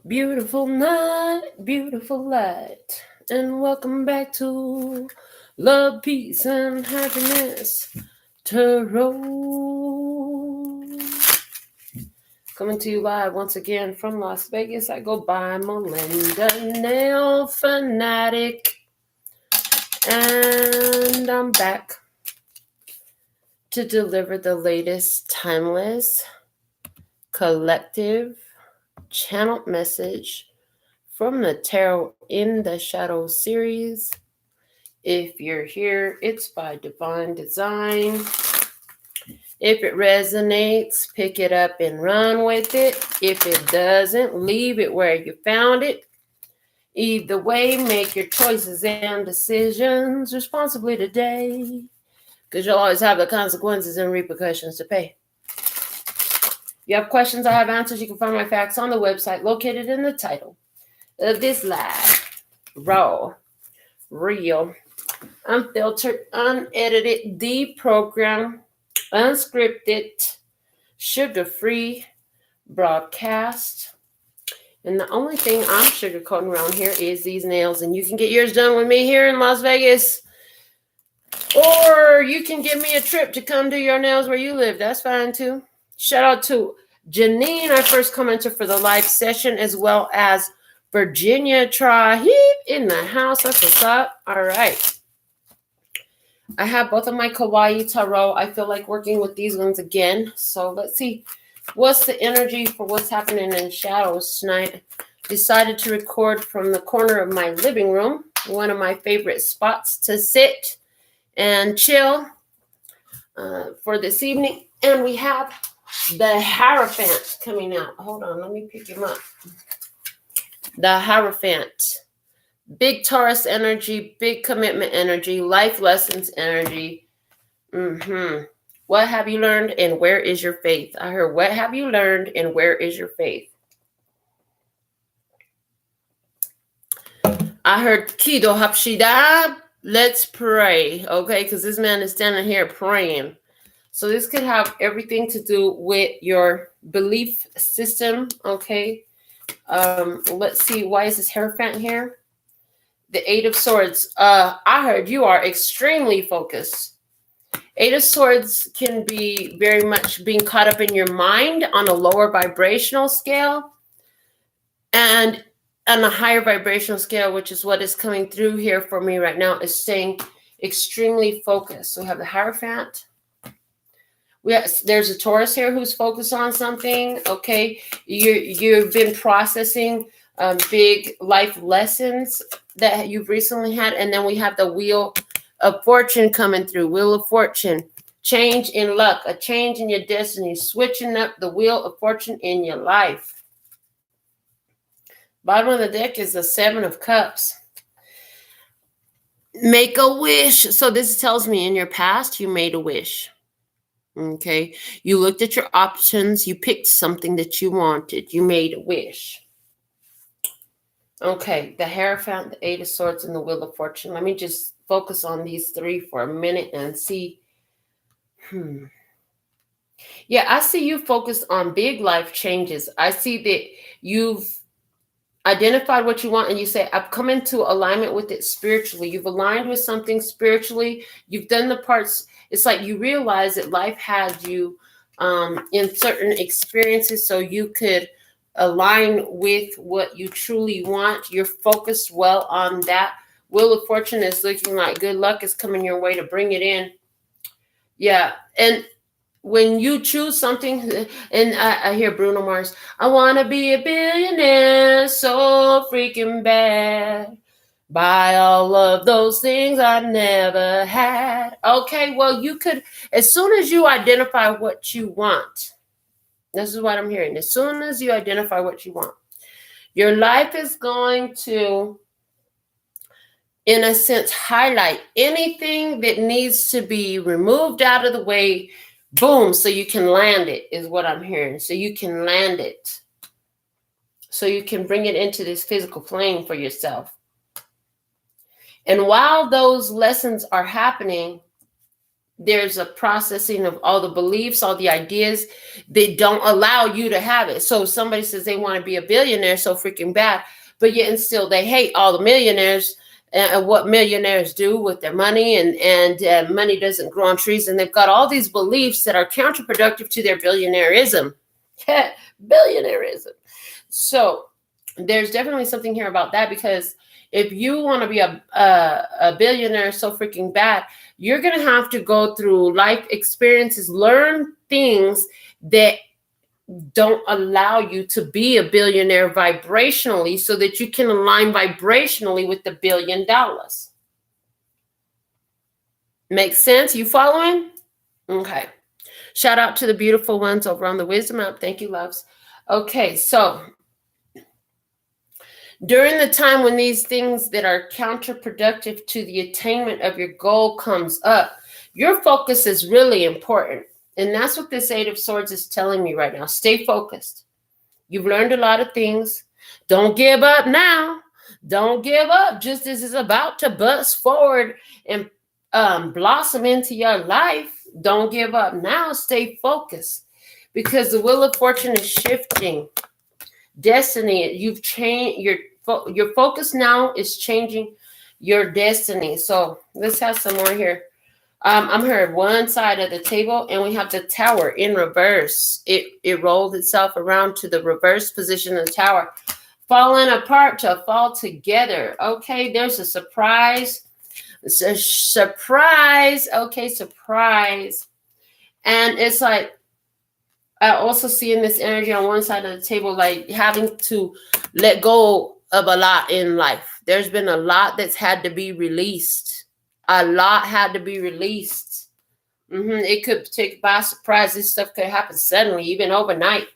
Beautiful night, beautiful light, and welcome back to Love, Peace, and Happiness Tarot. Coming to you live once again from Las Vegas. I go by Melinda NailFanatic, and I'm back to deliver the latest timeless, collective, channeled message from the Tarot in the Shadow series. If you're here, it's by divine design. If it resonates, pick it up and run with it. If it doesn't, leave it where you found it. Either way, make your choices and decisions responsibly today, because you'll always have the consequences and repercussions to pay. You have questions, I have answers. You can find my facts on the website located in the title of this live, raw, real, unfiltered, unedited, deprogrammed, unscripted, sugar-free broadcast. And the only thing I'm sugarcoating around here is these nails. And you can get yours done with me here in Las Vegas. Or you can give me a trip to come do your nails where you live. That's fine too. Shout out to Janine, our first commenter for the live session, as well as Virginia Trahib in the house. That's what's up. All right. I have both of my Kawaii Tarot. I feel like working with these ones again. So let's see what's the energy for what's happening in shadows tonight. Decided to record from the corner of my living room, one of my favorite spots to sit and chill for this evening. And we have the Hierophant coming out. Hold on, let me pick him up. The Hierophant. Big Taurus energy, big commitment energy, life lessons energy. What have you learned and where is your faith? I heard, what have you learned and where is your faith? I heard, Kido Hapshida, let's pray, okay? Because this man is standing here praying. So this could have everything to do with your belief system, okay? Let's see, why is this Hierophant here? The Eight of Swords. I heard you are extremely focused. Eight of Swords can be very much being caught up in your mind on a lower vibrational scale and on a higher vibrational scale, which is what is coming through here for me right now, is staying extremely focused. So we have the Hierophant. There's a Taurus here who's focused on something, okay? You've been processing big life lessons that you've recently had. And then we have the Wheel of Fortune coming through. Wheel of Fortune. Change in luck. A change in your destiny. Switching up the Wheel of Fortune in your life. Bottom of the deck is the Seven of Cups. Make a wish. So this tells me in your past, you made a wish. Okay. You looked at your options. You picked something that you wanted. You made a wish. Okay, the Hierophant, the Eight of Swords, and the Wheel of Fortune. Let me just focus on these three for a minute and see. Yeah, I see you focused on big life changes. I see that you've identified what you want and you say, I've come into alignment with it spiritually. You've aligned with something spiritually. You've done the parts. It's like you realize that life had you in certain experiences so you could align with what you truly want. You're focused well on that. Wheel of Fortune is looking like good luck is coming your way to bring it in. Yeah. And when you choose something, and I hear Bruno Mars, I want to be a billionaire so freaking bad. Buy all of those things I never had. Okay, well, you could, as soon as you identify what you want, this is what I'm hearing. As soon as you identify what you want, your life is going to, in a sense, highlight anything that needs to be removed out of the way. Boom, so you can land it, is what I'm hearing. So you can land it. So you can bring it into this physical plane for yourself. And while those lessons are happening, there's a processing of all the beliefs, all the ideas that don't allow you to have it. So somebody says they want to be a billionaire so freaking bad, but yet and still they hate all the millionaires and what millionaires do with their money, and money doesn't grow on trees, and they've got all these beliefs that are counterproductive to their billionaireism. Billionaireism. So there's definitely something here about that, because if you want to be a billionaire so freaking bad, you're going to have to go through life experiences, learn things that don't allow you to be a billionaire vibrationally, so that you can align vibrationally with the $1 billion. Makes sense? You following? Okay. Shout out to the beautiful ones over on the Wisdom app. Thank you, loves. Okay, so during the time when these things that are counterproductive to the attainment of your goal comes up, your focus is really important. And that's what this Eight of Swords is telling me right now. Stay focused. You've learned a lot of things. Don't give up now. Don't give up just as it's about to bust forward and blossom into your life. Don't give up now. Stay focused, because the wheel of fortune is shifting. Destiny, you've changed your focus now is changing your destiny. So let's have some more here. I'm here one side of the table, and we have the Tower in reverse. It rolled itself around to the reverse position of the Tower, falling apart to fall together. Okay, there's a surprise. It's a surprise. Okay, surprise. And it's like, I also see in this energy on one side of the table, like having to let go of a lot in life. There's been a lot that's had to be released. A lot had to be released. It could take by surprise. This stuff could happen suddenly, even overnight,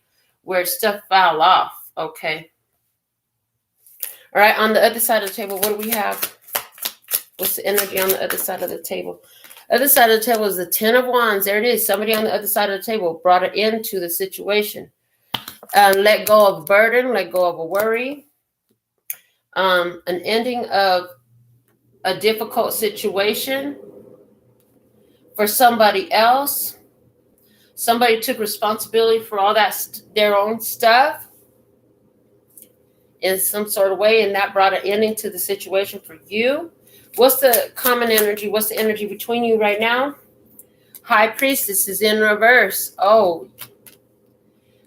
where stuff fell off. Okay. All right. On the other side of the table, what do we have? What's the energy on the other side of the table? Other side of the table is the Ten of Wands. There it is. Somebody on the other side of the table brought it into the situation. Let go of burden. Let go of a worry. An ending of a difficult situation for somebody else. Somebody took responsibility for all that, their own stuff in some sort of way, and that brought an ending to the situation for you. What's the common energy? What's the energy between you right now? High Priestess is in reverse. Oh,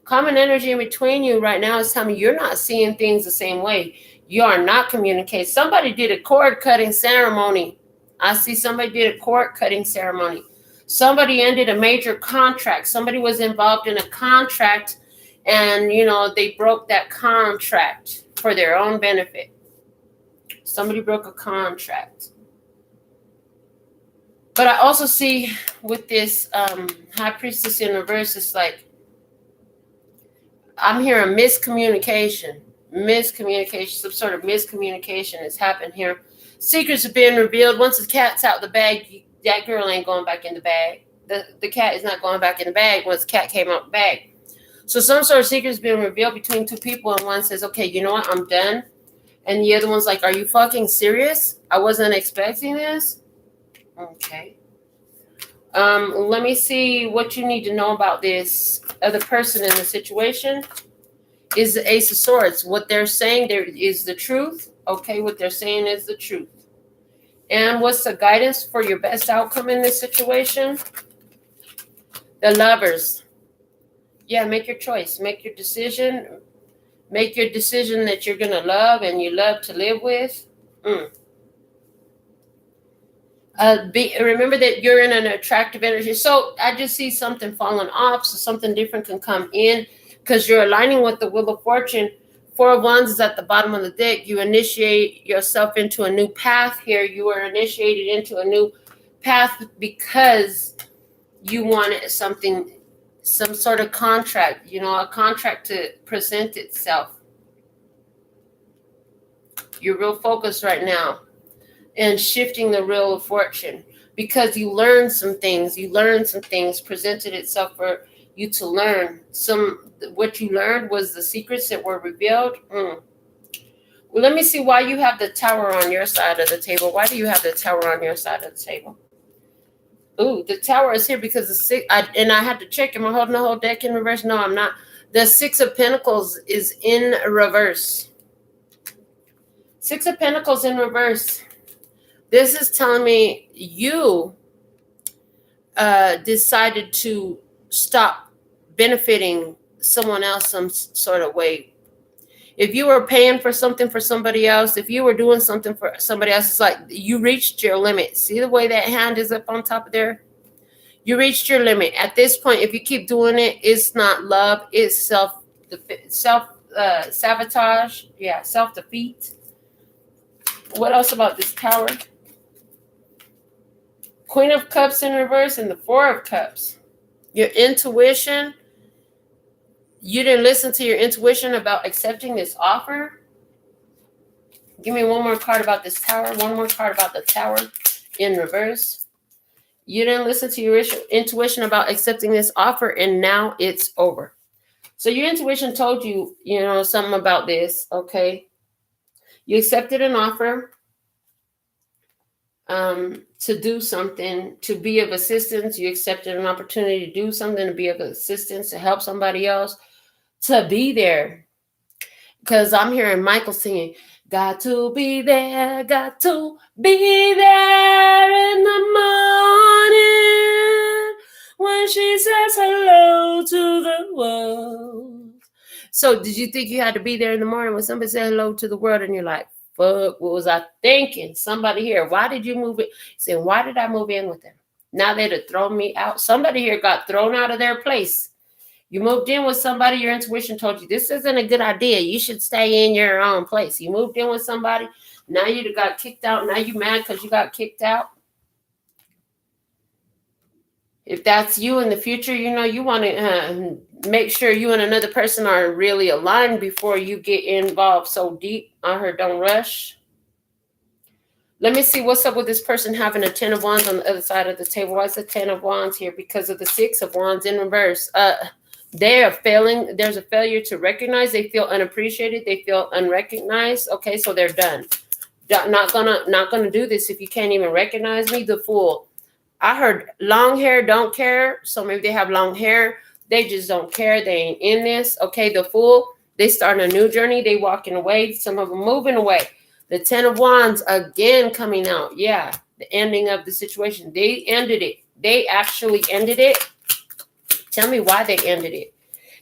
common energy in between you right now is telling me you're not seeing things the same way. You are not communicating. Somebody did a cord cutting ceremony. I see somebody did a cord cutting ceremony. Somebody ended a major contract. Somebody was involved in a contract, and they broke that contract for their own benefit. Somebody broke a contract. But I also see with this High Priestess in reverse, it's like I'm hearing miscommunication. Some sort of miscommunication has happened here. Secrets are being revealed. Once the cat's out the bag, that girl ain't going back in the bag. The cat is not going back in the bag once the cat came out the bag. So some sort of secret is being revealed between two people, and one says, okay, you know what, I'm done. And the other one's like, are you fucking serious? I wasn't expecting this. Okay. Let me see what you need to know about this other person in the situation. Is the Ace of Swords. What they're saying there is the truth. Okay, what they're saying is the truth. And what's the guidance for your best outcome in this situation? The Lovers. Yeah, make your choice. Make your decision. Make your decision that you're going to love and you love to live with. Remember that you're in an attractive energy. So I just see something falling off, so something different can come in, because you're aligning with the Wheel of Fortune. Four of Wands is at the bottom of the deck. You initiate yourself into a new path here. You are initiated into a new path because you wanted something, some sort of contract, a contract to present itself. You're real focused right now and shifting the Wheel of Fortune because you learned some things. Presented itself for you to learn. What you learned was the secrets that were revealed. Well, let me see why you have the Tower on your side of the table. Why do you have the Tower on your side of the table? Ooh, the Tower is here because the six. And I had to check. Am I holding the whole deck in reverse? No, I'm not. The Six of Pentacles is in reverse. Six of Pentacles in reverse. This is telling me you decided to stop benefiting someone else some sort of way. If you were paying for something for somebody else, if you were doing something for somebody else, it's like you reached your limit. See the way that hand is up on top of there? You reached your limit. At this point, if you keep doing it, it's not love. It's sabotage. Yeah, self-defeat. What else about this Tower? Queen of Cups in reverse and the Four of Cups. Your intuition. You didn't listen to your intuition about accepting this offer. Give me one more card about this Tower. One more card about the Tower in reverse. You didn't listen to your intuition about accepting this offer, and now it's over. So your intuition told you, something about this, okay? You accepted an offer to do something, to be of assistance. You accepted an opportunity to do something, to be of assistance, to help somebody else, to be there. Because I'm hearing Michael singing, got to be there in the morning when she says hello to the world. So did you think you had to be there in the morning when somebody said hello to the world and you're like, fuck, what was I thinking? Somebody here, why did you move it? Saying, why did I move in with them? Now they'd have thrown me out. Somebody here got thrown out of their place. You moved in with somebody, your intuition told you, this isn't a good idea. You should stay in your own place. You moved in with somebody. Now you got kicked out. Now you mad because you got kicked out. If that's you in the future, you want to make sure you and another person are really aligned before you get involved so deep. I heard don't rush. Let me see what's up with this person having a 10 of Wands on the other side of the table. Why is the 10 of Wands here? Because of the 6 of Wands in reverse. They are failing. There's a failure to recognize. They feel unappreciated. They feel unrecognized. Okay, so they're done. Not gonna do this if you can't even recognize me. The Fool. I heard long hair, don't care. So maybe they have long hair. They just don't care. They ain't in this. Okay, the Fool. They start a new journey. They walking away. Some of them moving away. The 10 of Wands again coming out. Yeah, the ending of the situation. They ended it. They actually ended it. Tell me why they ended it.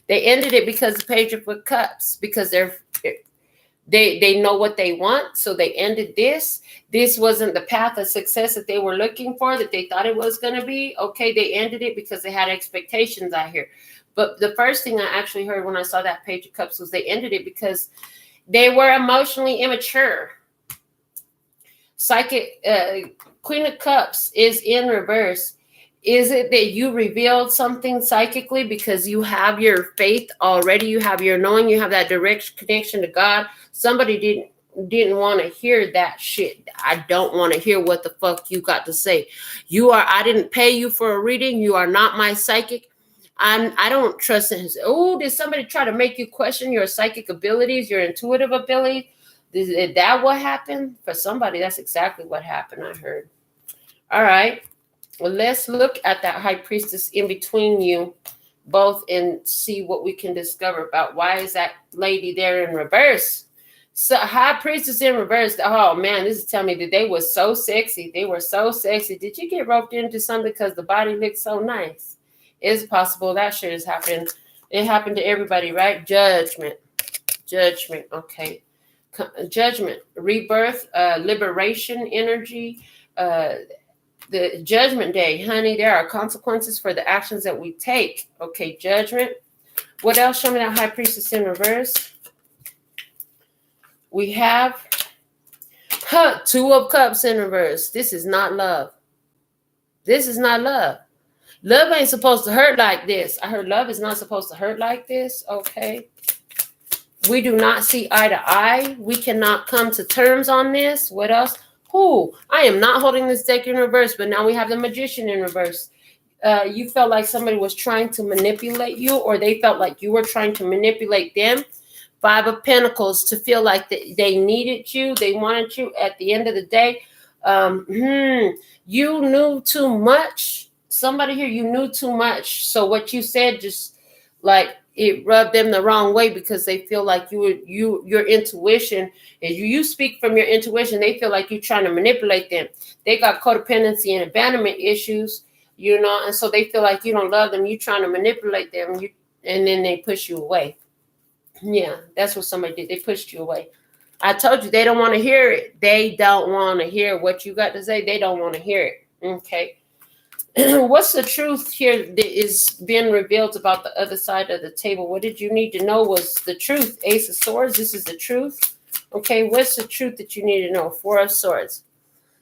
They ended it because the Page of Cups, because they know what they want, so they ended this. This wasn't the path of success that they were looking for, that they thought it was going to be. Okay, they ended it because they had expectations out here. But the first thing I actually heard when I saw that Page of Cups was they ended it because they were emotionally immature. Psychic Queen of Cups is in reverse. Is it that you revealed something psychically because you have your faith already? You have your knowing. You have that direct connection to God. Somebody didn't want to hear that shit. I don't want to hear what the fuck you got to say. I didn't pay you for a reading. You are not my psychic. I don't trust it. Oh, did somebody try to make you question your psychic abilities, your intuitive ability? Is that what happened? For somebody, that's exactly what happened, I heard. All right. Well, let's look at that High Priestess in between you both and see what we can discover about why is that lady there in reverse. So High Priestess in reverse. Oh, man, this is telling me that they were so sexy. They were so sexy. Did you get roped into something because the body looked so nice? It's possible that shit has happened. It happened to everybody, right? Judgment. Okay. Judgment. Rebirth. Liberation energy. The Judgment Day, honey, there are consequences for the actions that we take. Okay, Judgment. What else? Show me that High Priestess in reverse. We have 2 of Cups in reverse. This is not love. This is not love. Love ain't supposed to hurt like this. I heard love is not supposed to hurt like this. Okay. We do not see eye to eye. We cannot come to terms on this. What else? I am not holding this deck in reverse, but now we have the Magician in reverse. You felt like somebody was trying to manipulate you, or they felt like you were trying to manipulate them. 5 of Pentacles to feel like they needed you. They wanted you. At the end of the day, You knew too much. Somebody here, you knew too much. So what you said just like it rubbed them the wrong way because they feel like your intuition is you speak from your intuition. They feel like you're trying to manipulate them. They got codependency and abandonment issues, and so they feel like you don't love them. You're trying to manipulate them, and then they push you away. Yeah, that's what somebody did. They pushed you away. I told you they don't want to hear it. They don't want to hear what you got to say. They don't want to hear it. Okay. What's the truth here that is being revealed about the other side of the table? What did you need to know was the truth? Ace of Swords, this is the truth. Okay, what's the truth that you need to know? Four of Swords.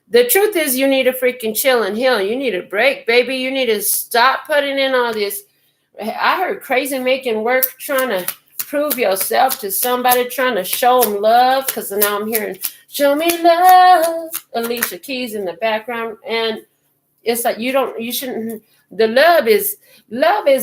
The truth is you need to freaking chill and heal. You need a break, baby. You need to stop putting in all this. I heard crazy making work, trying to prove yourself to somebody, trying to show them love, because now I'm hearing, show me love, Alicia Keys in the background, and it's like you shouldn't. The love is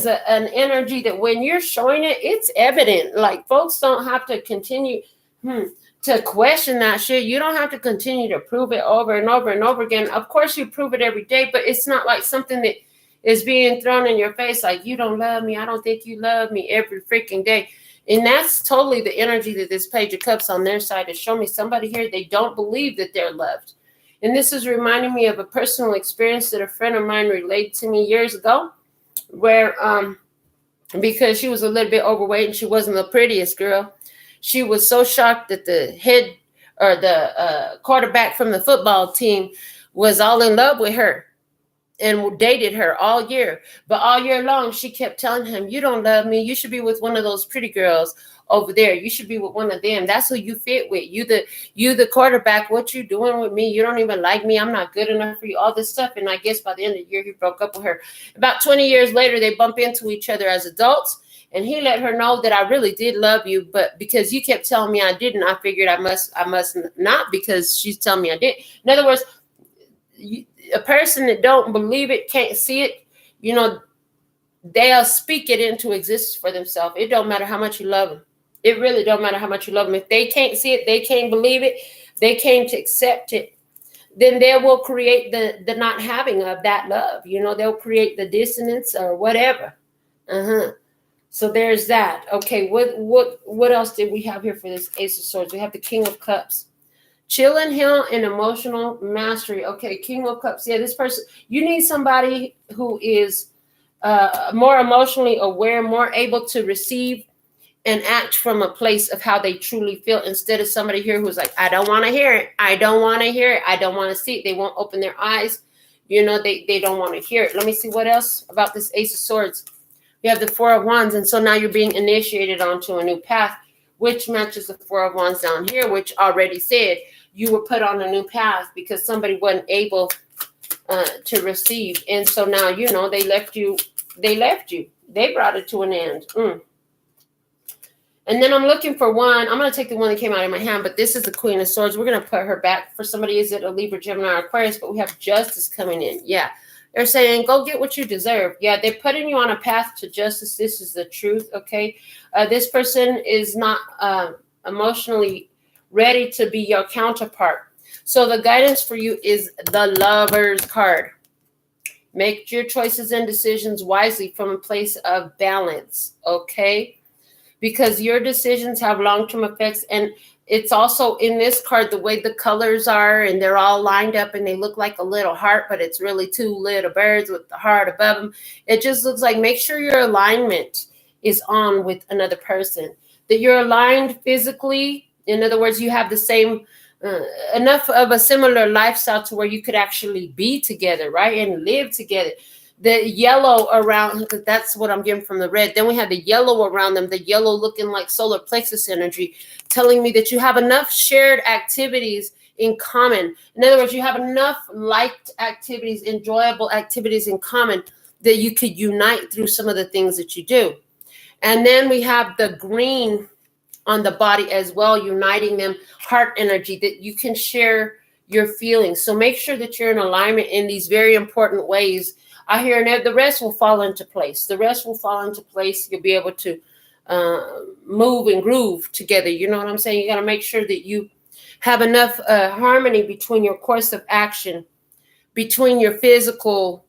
an energy that when you're showing it, it's evident. Like folks don't have to continue to question that shit. You don't have to continue to prove it over and over and over again. Of course, you prove it every day, but it's not like something that is being thrown in your face. Like, you don't love me. I don't think you love me every freaking day. And that's totally the energy that this Page of Cups on their side is showing me. Somebody here, they don't believe that they're loved. And this is reminding me of a personal experience that a friend of mine relayed to me years ago, where because she was a little bit overweight and she wasn't the prettiest girl, she was so shocked that the head or the quarterback from the football team was all in love with her and dated her all year. But all year long, she kept telling him, you don't love me. You should be with one of those pretty girls over there. You should be with one of them. That's who you fit with. You the quarterback. What you doing with me? You don't even like me. I'm not good enough for you. All this stuff. And I guess by the end of the year, he broke up with her. About 20 years later, they bump into each other as adults. And he let her know that I really did love you, but because you kept telling me I didn't, I figured I must not, because she's telling me I did. In other words, a person that don't believe it, can't see it, they'll speak it into existence for themselves. It don't matter how much you love them. It really don't matter how much you love them. If they can't see it, they can't believe it, they can't accept it, then they will create the not having of that love. They'll create the dissonance or whatever. So there's that. Okay, what else did we have here for this Ace of Swords? We have the King of Cups. Chill and heal and emotional mastery. Okay, King of Cups. Yeah, this person, you need somebody who is more emotionally aware, more able to receive and act from a place of how they truly feel, instead of somebody here who's like, I don't want to hear it. I don't want to hear it. I don't want to see it. They won't open their eyes. They don't want to hear it. Let me see what else about this Ace of Swords. You have the Four of Wands, and so now you're being initiated onto a new path, which matches the Four of Wands down here, which already said you were put on a new path because somebody wasn't able to receive. And so now, they left you. They brought it to an end. And then I'm looking for one. I'm going to take the one that came out of my hand, but this is the Queen of Swords. We're going to put her back. For somebody, is it a Libra, Gemini, or Aquarius? But we have Justice coming in. Yeah. They're saying, go get what you deserve. Yeah, they're putting you on a path to justice. This is the truth, okay? This person is not emotionally ready to be your counterpart. So the guidance for you is the Lover's card. Make your choices and decisions wisely from a place of balance, okay? Because your decisions have long-term effects, and it's also in this card the way the colors are, and they're all lined up and they look like a little heart, but it's really two little birds with the heart above them. It just looks like, make sure your alignment is on with another person, that you're aligned physically. In other words, you have the same enough of a similar lifestyle to where you could actually be together, right? And live together. The yellow around, that's what I'm getting from the red. Then we have the yellow around them, the yellow looking like solar plexus energy, telling me that you have enough shared activities in common. In other words, you have enough liked activities, enjoyable activities in common that you could unite through some of the things that you do. And then we have the green on the body as well, uniting them, heart energy, that you can share your feelings. So make sure that you're in alignment in these very important ways. I hear, and the rest will fall into place. The rest will fall into place. You'll be able to move and groove together. You know what I'm saying? You got to make sure that you have enough harmony between your course of action, between your physical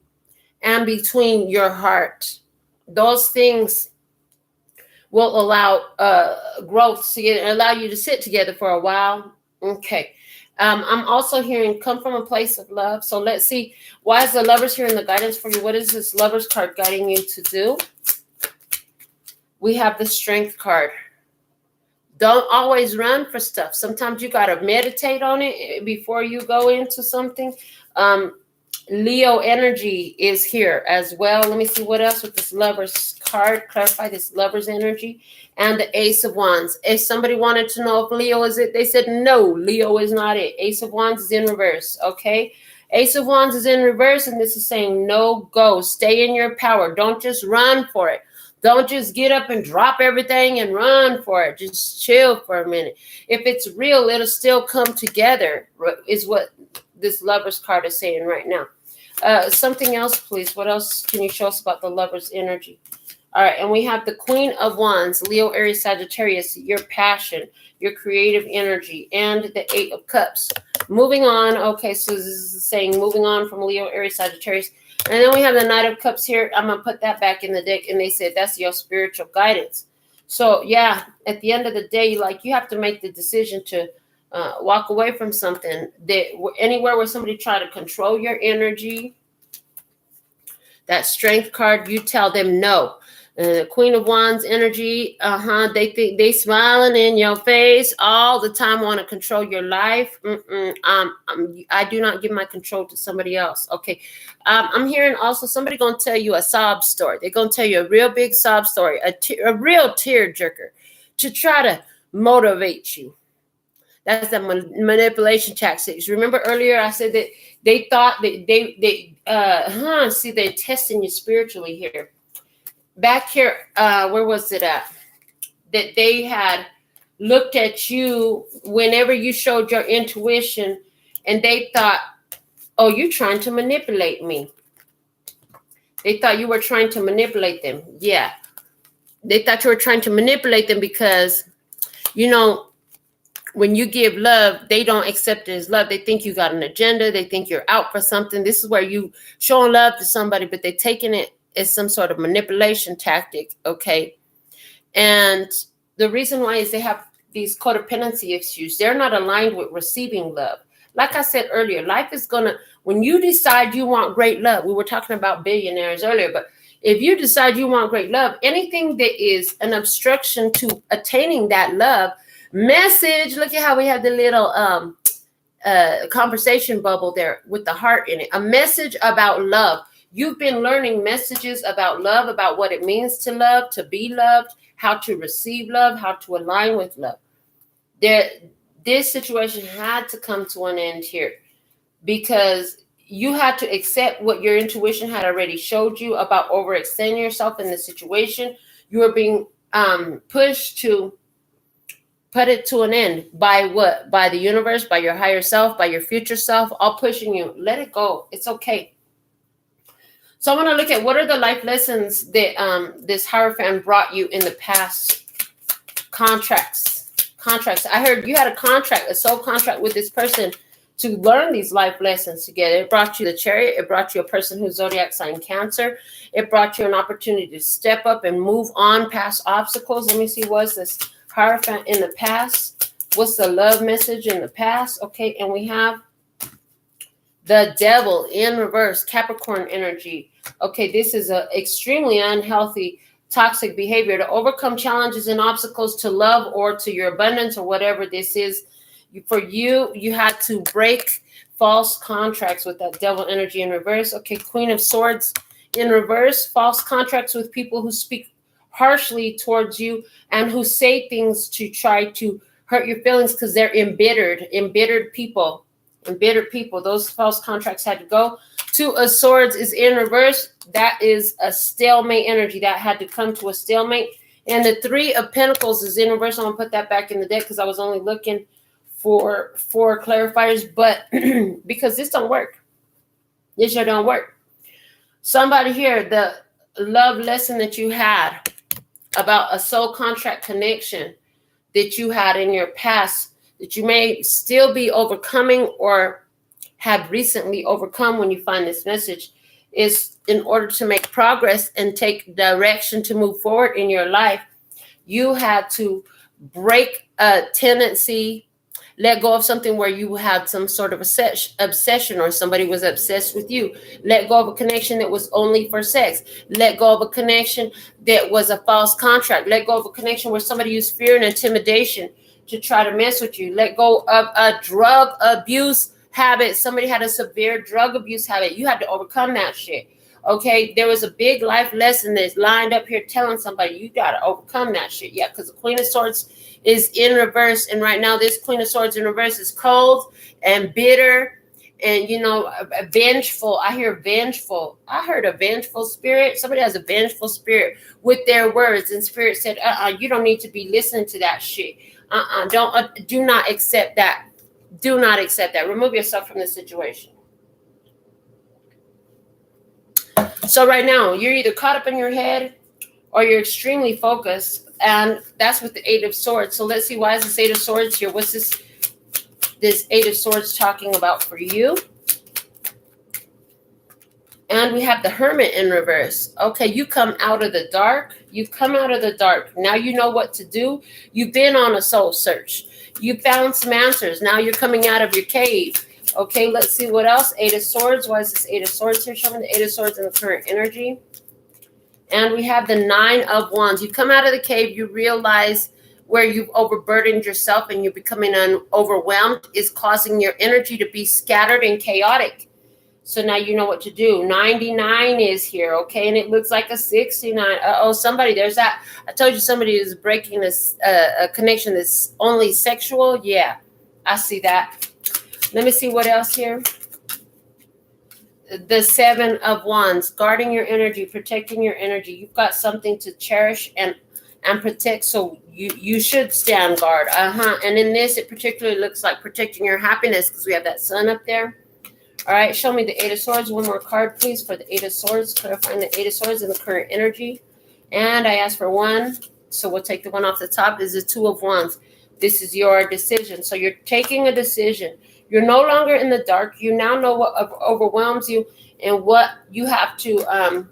and between your heart. Those things will allow growth to allow you to sit together for a while. Okay. I'm also hearing come from a place of love. So let's see, why is the Lovers here in the guidance for you? What is this Lovers card guiding you to do? We have the Strength card. Don't always run for stuff. Sometimes you got to meditate on it before you go into something. Leo energy is here as well. Let me see what else with this Lovers card. Clarify this Lovers energy. And the Ace of Wands. If somebody wanted to know if Leo is it, they said no, Leo is not it. Ace of Wands is in reverse, okay? Ace of Wands is in reverse, and this is saying no, go. Stay in your power. Don't just run for it. Don't just get up and drop everything and run for it. Just chill for a minute. If it's real, it'll still come together, is what this Lovers card is saying right now. Something else, please. What else can you show us about the Lovers energy? All right, and we have the Queen of Wands, Leo, Aries, Sagittarius, your passion, your creative energy, and the Eight of Cups. Moving on. Okay, so this is saying moving on from Leo, Aries, Sagittarius. And then we have the Knight of Cups here. I'm going to put that back in the deck. And they said that's your spiritual guidance. So, yeah, at the end of the day, like, you have to make the decision to walk away from something. That anywhere where somebody try to control your energy, that Strength card, you tell them no. Queen of Wands energy, they think they smiling in your face all the time, want to control your life. I do not give my control to somebody else. Okay, I'm hearing also somebody gonna tell you a sob story. They're gonna tell you a real big sob story, a real tear jerker, to try to motivate you. That's the manipulation tactics. Remember earlier I said that they thought that see, they're testing you spiritually here. Back here, where was it at? That they had looked at you whenever you showed your intuition, and they thought, oh, you're trying to manipulate me. They thought you were trying to manipulate them. Yeah. They thought you were trying to manipulate them because, you know, when you give love, they don't accept it as love. They think you got an agenda. They think you're out for something. This is where you showing love to somebody, but they're taking it as some sort of manipulation tactic, okay? And the reason why is they have these codependency issues. They're not aligned with receiving love. Like I said earlier, life is going to, when you decide you want great love, we were talking about billionaires earlier, but if you decide you want great love, anything that is an obstruction to attaining that love, message, look at how we have the little conversation bubble there with the heart in it. A message about love. You've been learning messages about love, about what it means to love, to be loved, how to receive love, how to align with love. This situation had to come to an end here because you had to accept what your intuition had already showed you about overextending yourself in the situation. You were being pushed to put it to an end by what? By the universe, by your higher self, by your future self, all pushing you. Let it go. It's okay. So I want to look at what are the life lessons that this Hierophant brought you in the past. Contracts. I heard you had a contract, a soul contract with this person to learn these life lessons together. It brought you the Chariot. It brought you a person whose zodiac sign Cancer. It brought you an opportunity to step up and move on past obstacles. Let me see, what's this Hierophant in the past? What's the love message in the past? Okay, and we have the Devil in reverse, Capricorn energy. Okay, this is an extremely unhealthy, toxic behavior to overcome challenges and obstacles to love or to your abundance or whatever this is. For you, you had to break false contracts with that Devil energy in reverse. Okay, Queen of Swords in reverse, false contracts with people who speak harshly towards you and who say things to try to hurt your feelings because they're embittered people. Those false contracts had to go. Two of Swords is in reverse. That is a stalemate energy. That had to come to a stalemate. And the Three of Pentacles is in reverse. I'm going to put that back in the deck because I was only looking for clarifiers. But because this don't work. This sure don't work. Somebody here, the love lesson that you had about a soul contract connection that you had in your past that you may still be overcoming or have recently overcome when you find this message is in order to make progress and take direction to move forward in your life, you had to break a tendency, let go of something where you had some sort of obsession or somebody was obsessed with you. Let go of a connection that was only for sex. Let go of a connection that was a false contract. Let go of a connection where somebody used fear and intimidation to try to mess with you. Let go of a drug abuse habit. Somebody had a severe drug abuse habit. You had to overcome that shit. Okay, there was a big life lesson that's lined up here telling somebody you got to overcome that shit. Yeah, because the Queen of Swords is in reverse. And right now, this Queen of Swords in reverse is cold and bitter and, you know, vengeful. I hear vengeful. I heard a vengeful spirit. Somebody has a vengeful spirit with their words. And spirit said, you don't need to be listening to that shit. Do not accept that. Do not accept that. Remove yourself from the situation. So right now, you're either caught up in your head or you're extremely focused. And that's with the Eight of Swords. So let's see, why is this Eight of Swords here? What's this Eight of Swords talking about for you? And we have the Hermit in reverse. Okay, you come out of the dark. You've come out of the dark. Now you know what to do. You've been on a soul search. You found some answers. Now you're coming out of your cave. Okay, let's see what else. Eight of Swords. Why is this Eight of Swords here? Show me the Eight of Swords in the current energy. And we have the Nine of Wands. You come out of the cave. You realize where you've overburdened yourself and you're becoming overwhelmed is causing your energy to be scattered and chaotic. So now you know what to do. 99 is here, okay? And it looks like a 69. Uh-oh, somebody, there's that. I told you somebody is breaking this a connection that's only sexual. Yeah, I see that. Let me see what else here. The Seven of Wands, guarding your energy, protecting your energy. You've got something to cherish and protect, so you should stand guard. And in this, it particularly looks like protecting your happiness because we have that sun up there. All right, show me the Eight of Swords. One more card, please, for the Eight of Swords. Clarifying the Eight of Swords in the current energy. And I asked for one, so we'll take the one off the top. This is the Two of Wands. This is your decision. So you're taking a decision. You're no longer in the dark. You now know what overwhelms you and what you have to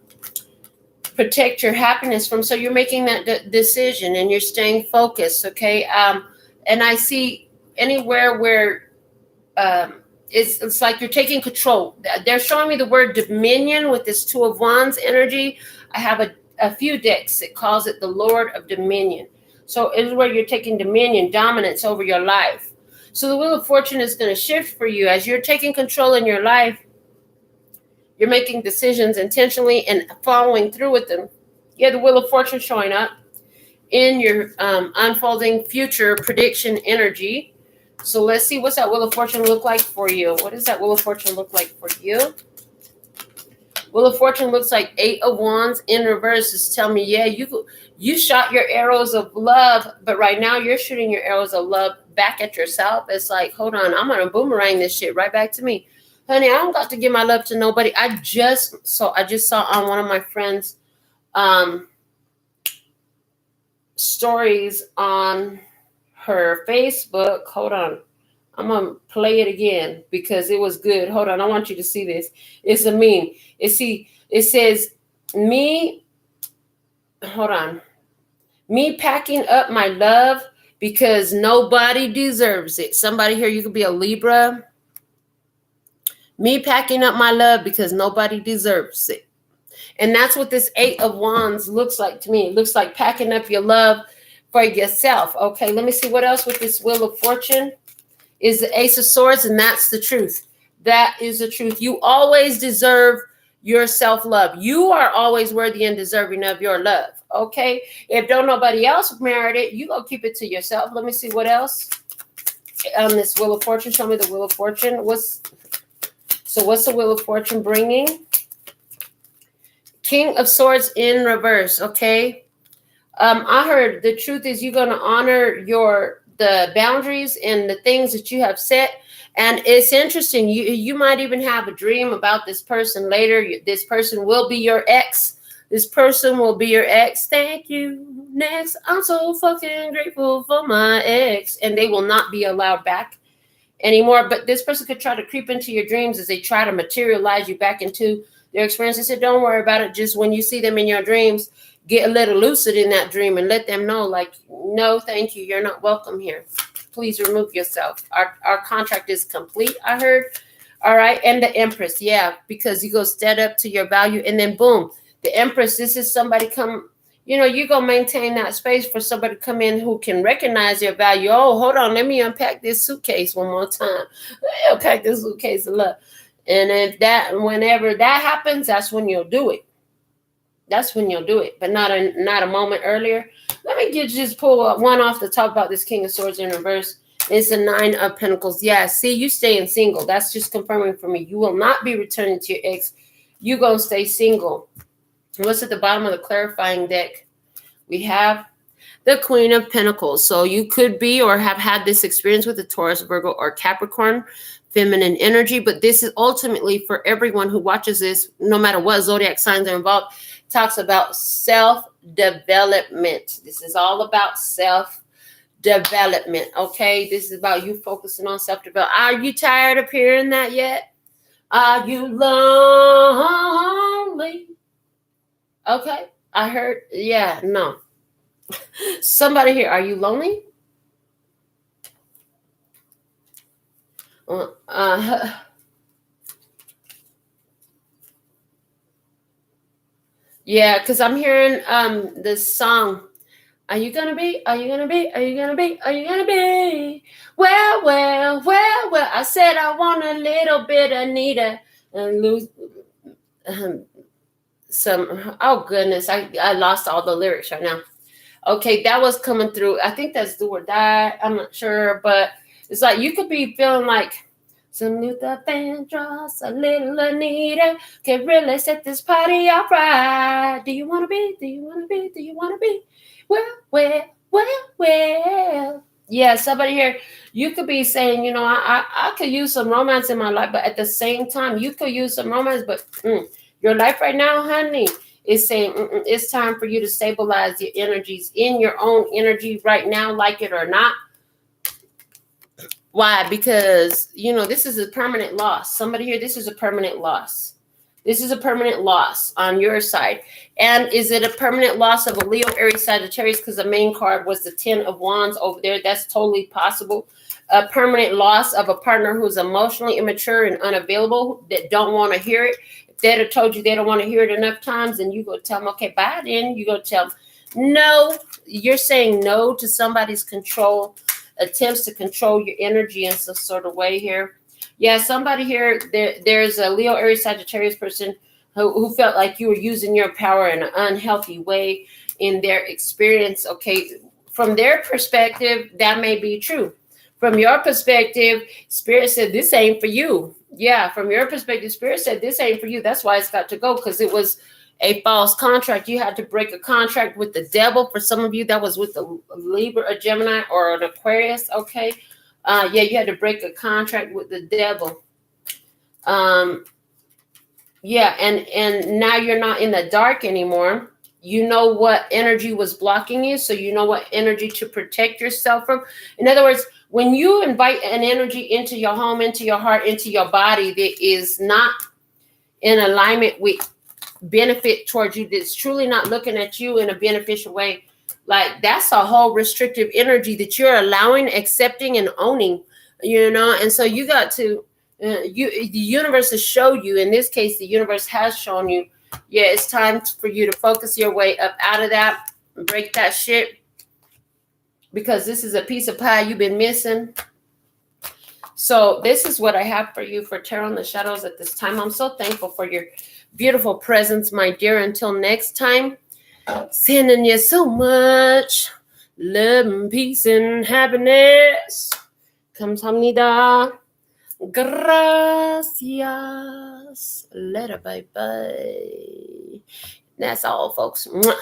protect your happiness from. So you're making that decision and you're staying focused, okay? And I see anywhere where it's like you're taking control. They're showing me the word dominion with this Two of Wands energy. I have a few decks that calls it the Lord of Dominion. So it's where you're taking dominion, dominance over your life. So the Wheel of Fortune is going to shift for you as you're taking control in your life. You're making decisions intentionally and following through with them. You have the Wheel of Fortune showing up in your unfolding future prediction energy. So let's see, what's that Wheel of Fortune look like for you? What does that Wheel of Fortune look like for you? Wheel of Fortune looks like Eight of Wands in reverse. Is telling me, yeah, you shot your arrows of love, but right now you're shooting your arrows of love back at yourself. It's like, hold on, I'm going to boomerang this shit right back to me. Honey, I don't got to give my love to nobody. I just saw on one of my friends' stories on her Facebook. Hold on. I'm going to play it again because it was good. Hold on. I want you to see this. It's a meme. It says, me packing up my love because nobody deserves it. Somebody here, you could be a Libra. Me packing up my love because nobody deserves it. And that's what this Eight of Wands looks like to me. It looks like packing up your love for yourself. Okay, let me see what else with this Wheel of Fortune is the Ace of Swords, and that's the truth. That is the truth. You always deserve your self-love. You are always worthy and deserving of your love. Okay, if don't nobody else merit it, you go keep it to yourself. Let me see what else on this Wheel of Fortune. Show me the Wheel of Fortune. What's the Wheel of Fortune bringing? King of Swords in reverse. Okay, I heard the truth is you're going to honor the boundaries and the things that you have set. And it's interesting. You might even have a dream about this person later. This person will be your ex. This person will be your ex. Thank you. next. I'm so fucking grateful for my ex. And they will not be allowed back anymore. But this person could try to creep into your dreams as they try to materialize you back into their experience. I said, don't worry about it. Just when you see them in your dreams, get a little lucid in that dream and let them know, like, no, thank you. You're not welcome here. Please remove yourself. Our contract is complete, I heard. All right. And the Empress. Yeah, because you go stand up to your value and then boom, the Empress, this is somebody come, you go maintain that space for somebody to come in who can recognize your value. Oh, hold on. Let me unpack this suitcase one more time. Unpack this suitcase of love. And whenever that happens, that's when you'll do it. That's when you'll do it, but not a moment earlier. Let me just pull one off the top about this King of Swords in reverse. It's the 9 of Pentacles. Yeah, see, you staying single. That's just confirming for me. You will not be returning to your ex. You're going to stay single. What's at the bottom of the clarifying deck? We have the Queen of Pentacles. So you could be or have had this experience with a Taurus, Virgo, or Capricorn feminine energy, but this is ultimately for everyone who watches this, no matter what zodiac signs are involved, talks about self-development. This is all about self-development, okay? This is about you focusing on self-development. Are you tired of hearing that yet? Are you lonely? Okay, I heard, yeah, no. Somebody here, are you lonely? Yeah, because I'm hearing this song. Are you gonna be? Are you gonna be? Are you gonna be? Are you gonna be? Well, well, well, well. I said I want a little bit of Anita and lose some. Oh goodness, I lost all the lyrics right now. Okay, that was coming through. I think that's Do or Die. I'm not sure, but it's like you could be feeling like some Luther Vandross, a little Anita can really set this party all right. Do you want to be? Do you want to be? Do you want to be? Well, well, well, well. Yeah, somebody here, you could be saying, I could use some romance in my life, but at the same time, you could use some romance, but your life right now, honey, is saying it's time for you to stabilize your energies in your own energy right now, like it or not. Why? Because, this is a permanent loss. Somebody here, this is a permanent loss. This is a permanent loss on your side. And is it a permanent loss of a Leo, Aries, Sagittarius? Because the main card was the 10 of Wands over there. That's totally possible. A permanent loss of a partner who's emotionally immature and unavailable, that don't want to hear it. If they'd have told you they don't want to hear it enough times, and you go tell them, okay, bye then. You go tell them, no. You're saying no to somebody's control, attempts to control your energy in some sort of way here. Yeah, somebody here, there's a Leo, Aries, Sagittarius person who felt like you were using your power in an unhealthy way in their experience. Okay, from their perspective, that may be true. From your perspective, Spirit said, this ain't for you. Yeah, from your perspective, Spirit said, this ain't for you. That's why it's got to go, because it was a false contract. You had to break a contract with the devil. For some of you, that was with the Libra, a Gemini, or an Aquarius. Okay. Yeah, you had to break a contract with the devil. Yeah, and now you're not in the dark anymore. You know what energy was blocking you, so you know what energy to protect yourself from. In other words, when you invite an energy into your home, into your heart, into your body that is not in alignment with benefit towards you, that's truly not looking at you in a beneficial way, like that's a whole restrictive energy that you're allowing, accepting, and owning, and so you got to the universe has showed you. In this case, the universe has shown you, yeah, it's time for you to focus your way up out of that, break that shit, because this is a piece of pie you've been missing. So this is what I have for you for Tarot in the Shadows at this time. I'm so thankful for your beautiful presence, my dear. Until next time, sending you so much love and peace and happiness. Kamsahamnida. Gracias. Later, bye-bye. That's all, folks. Mwah.